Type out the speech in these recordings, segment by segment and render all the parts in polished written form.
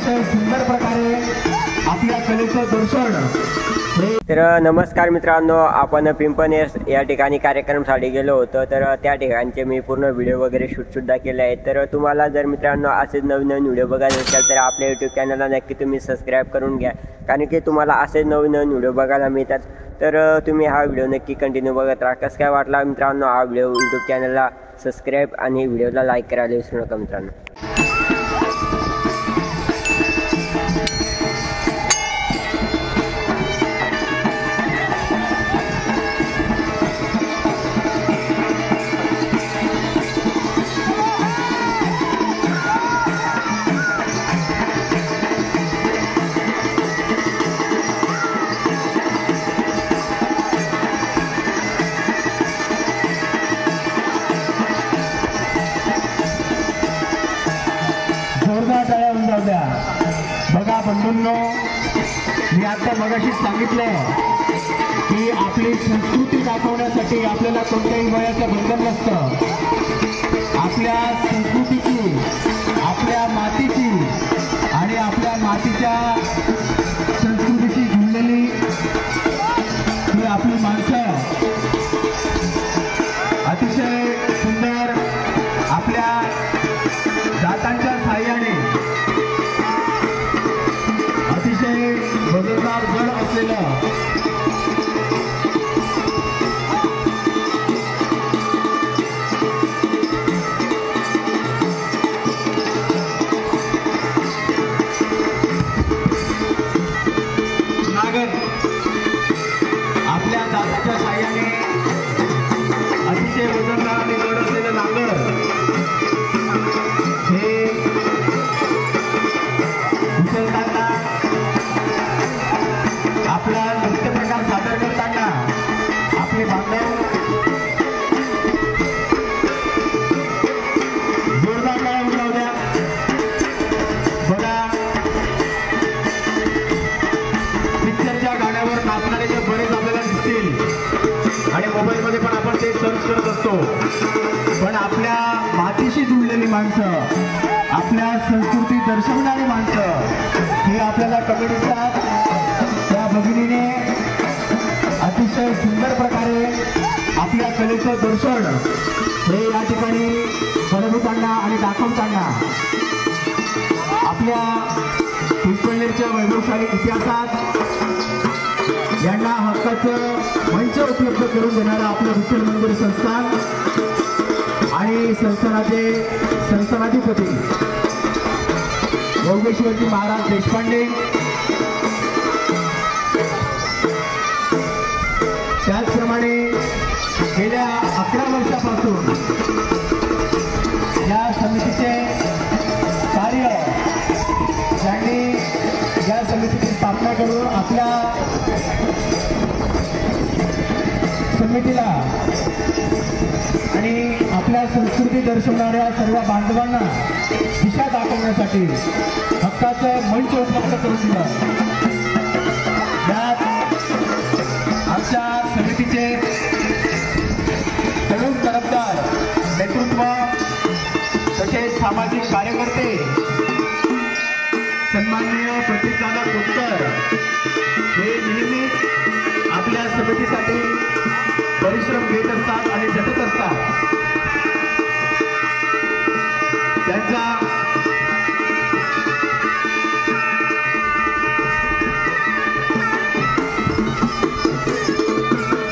अतिशय सुंदर प्रकारे आपल्या कलेचं दर्शन। तर नमस्कार मित्रांनो, आपण पिंपनेर या ठिकाणी कार्यक्रमासाठी गेलो होतो। तर त्या ठिकाणचे मी पूर्ण व्हिडिओ वगैरे शूटसुद्धा केले आहेत। तर तुम्हाला जर मित्रांनो असेच नवीन नवीन व्हिडिओ बघायचे असेल तर आपल्या यूट्यूब चॅनलला नक्की तुम्ही सबस्क्राईब करून घ्या, कारण की तुम्हाला असेच नवीन नवीन व्हिडिओ बघायला मिळतात। तर तुम्ही हा व्हिडिओ नक्की कंटिन्यू बघत राहा। कसं काय वाटला मित्रांनो हा व्हिडिओ? यूट्यूब चॅनलला सबस्क्राईब आणि व्हिडिओला लाईक करायला विसरू नका मित्रांनो। बघा बंधूंनो, मी आता मगाशीच सांगितलंय की आपली संस्कृती दाखवण्यासाठी आपल्याला कोणत्याही वयाचं बंधन नसतं। आपल्या संस्कृतीची, आपल्या मातीची आणि आपल्या मातीच्या संस्कृतीशी जुळलेली ही आपली माणसं अतिशय सुंदर आपल्या दातांच्या साह्याने अतिशय वजनदार जड असलेलं नागर, आपल्या दाताच्या साह्याने अतिशय वजनदार आणि जड असलेलं नागर हे उचलताना, आपला नृत्य प्रकार सादर करताना आपले बांधव जोरदार टाळ्या उडवू द्या। बघा, पिक्चरच्या गाण्यावर नाचणारे जे बरेच आपल्याला दिसतील आणि मोबाईलमध्ये पण आपण ते सर्च करत असतो, पण आपल्या मातीशी जुळलेली माणसं, आपल्या संस्कृती दर्शवणारी माणसं ही आपल्याला कमी दिसतात। त्या भगिनीने अतिशय सुंदर प्रकारे आपल्या कलेचं दर्शन हे या ठिकाणी घडवताना आणि दाखवताना आपल्या पिंपळनेरच्या वैभवशाली इतिहासात यांना हक्काचं मंच उपलब्ध करून देणारं आपलं विठ्ठल मंदिर संस्थान आणि संस्थानाचे संस्थानाधिपती योगेश्वरजी महाराज देशपांडे, त्याचप्रमाणे गेल्या 11 वर्षापासून या समितीचे कार्य ज्यांनी या समितीची स्थापना करून आपल्या समितीला आणि आपल्या संस्कृती दर्शवणाऱ्या सर्व बांधवांना दिशा दाखवण्यासाठी हक्काचं मंच उपलब्ध करून दिलं। यात आमच्या समितीचे तरुण तरफदार नेतृत्व तसेच सामाजिक कार्यकर्ते सन्माननीय प्रतीकदादा कोतकर हे नेहमीच आपल्या समितीसाठी परिश्रम घेत असतात आणि झटत असतात। त्यांचा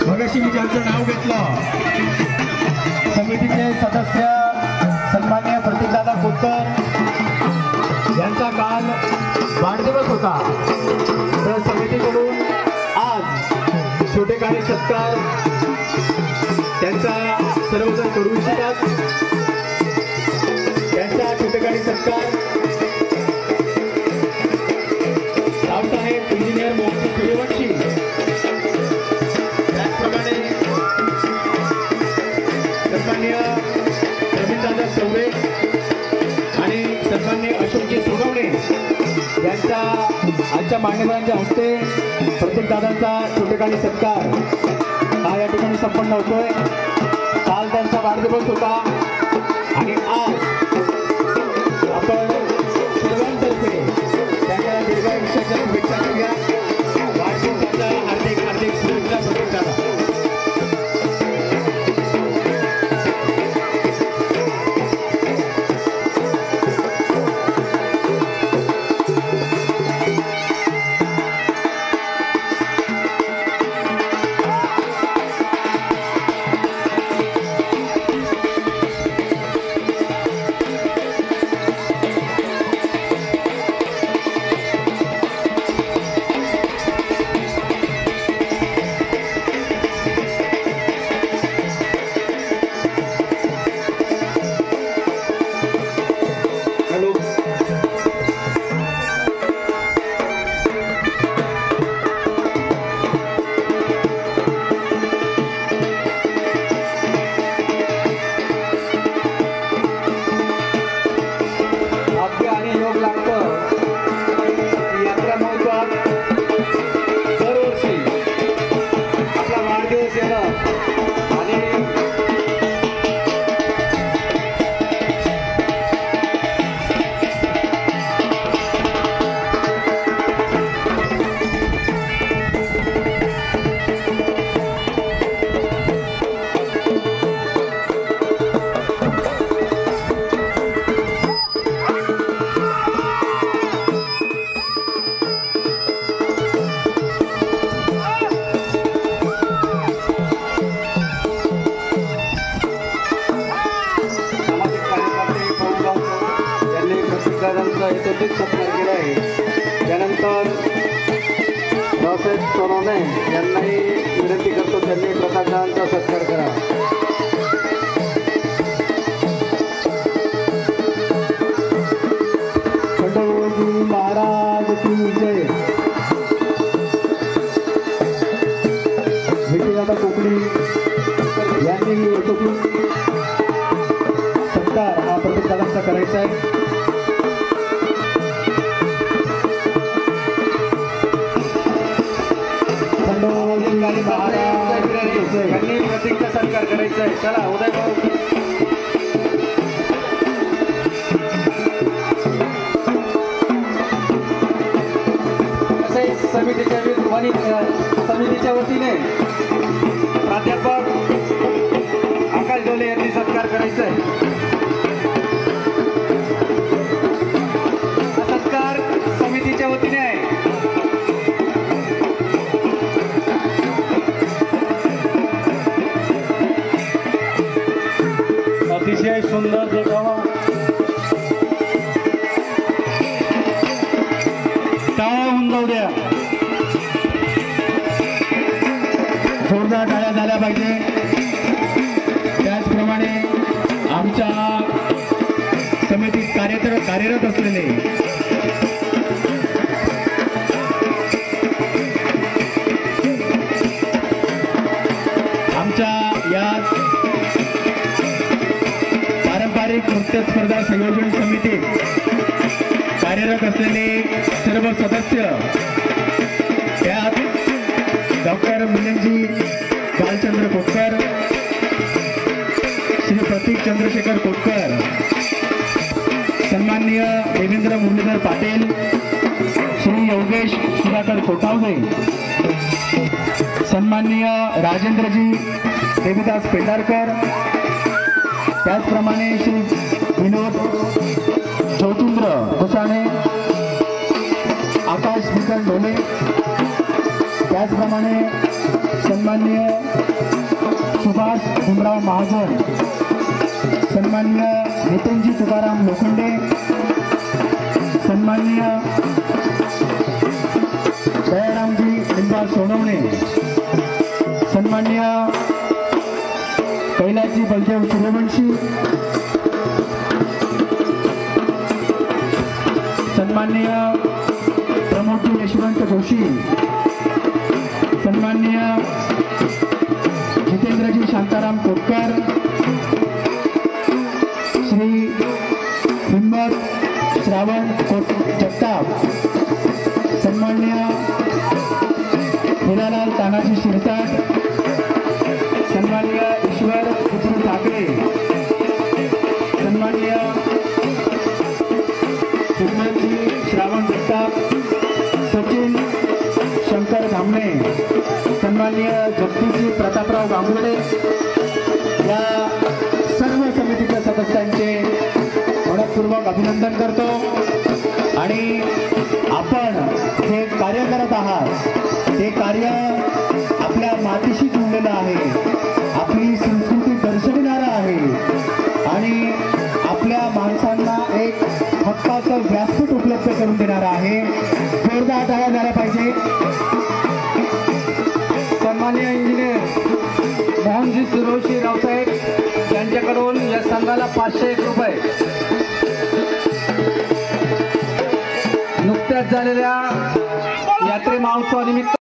मगाशी मी ज्यांचं नाव घेतलं, समितीचे सदस्य सन्माननीय प्रतीकदादा कोतकर यांचा काल वाढदिवस होता, तर समितीकडून आज छोटे काही सत्कार त्यांचा सर्वजण करू इच्छितात। त्यांचा छोटे काही सत्कार रावसाहेब इंजिनियर मोहन सूर्यवंशी, त्याचप्रमाणे सन्माननीय रवींद्रदादा चौरे आणि सन्माननीय अशोकजी सोगवणे यांचा आजच्या मान्यवरांच्या हस्ते प्रतीकदादांचा छोटे काही सत्कार हा या ठिकाणी संपन्न होतोय। काल त्यांचा वाढदिवस होता आणि आज आपण सर्वांतर्फे यांचा यथोचित सत्कार केला आहे. त्यानंतर रावसाहेब सोनवणे यांनाही विनंती करतो त्यांनी प्रसादांचा सत्कार करा. खंडोजी महाराज की जय. विठ्ठलदादा कोकणी यांनी यथोचित सत्कार हा प्रत्येक दादांचा करायचा आहे. खंडोजी महाराज की जय. यांनी प्रतीकचा सत्कार करायचा आहे. चला उदय भाऊ. समितीच्या वतीने प्राध्यापक आकाश डोले यांनी सत्कार करायचा आहे. हा सत्कार समितीच्या वतीने आहे. अतिशय सुंदर देखावा. टाळ्या होऊन जाऊ द्या. जोरदार टाळ्या झाल्या पाहिजे. त्याचप्रमाणे आमच्या समितीत कार्यरत असलेले आमच्या या पारंपरिक नृत्य स्पर्धा संयोजन समितीत कार्यरत असलेले सर्व सदस्य, त्यात डॉक्टर मुनिमजी बालचंद्र कोटकर, श्री प्रतीक चंद्रशेखर कोटकर, सन्माननीय देवेंद्र मुरलीधर पाटील, श्री योगेश सुधाकर कोटावदे, सन्माननीय राजेंद्रजी देवीदास पेंढारकर, त्याचप्रमाणे श्री विनोद ज्योतिंद्र गोसाणे, आकाश निकल ढोले, त्याचप्रमाणे सन्माननीय सुभाष भीमराव महाजन, सन्माननीय नितीनजी तुकाराम लोखंडे, सन्माननीय दयारामजी लिंबा सोनवणे, सन्माननीय कैलासजी बलदेव सूर्यवंशी, सन्माननीय प्रमोदजी यशवंत जोशी, सन्माननीय जितेंद्रजी शांताराम कोटकर, श्री हिम्मत श्रावण जगताप, सन्माननीय हिरालाल तानाजी शिरसाट, सन्माननीय ईश्वर पुत्र ठाकरे, सन्माननीय हिम्मतजी श्रावण जगताप, सचिन शंकर धामणे, सन्माननीय जगदीशजी प्रतापराव गांगुर्डे, या सर्व समितीच्या सदस्यांचे मनपूर्वक अभिनंदन करतो. आणि आपण जे कार्य करत आहात ते कार्य आपल्या मातीशी जोडलेलं आहे, आपली संस्कृती दर्शविणारं आहे आणि आपल्या माणसांना एक हक्काचं व्यासपीठ उपलब्ध करून देणारं आहे. जोरदार टाळ्या झाल्या पाहिजे. सन्माननीय इंजिनियर मोहनजी सुरोशी रावसाहेब यांच्याकडून या संघाला 501 रुपये नुकत्याच झालेल्या यात्रे महोत्सवानिमित्त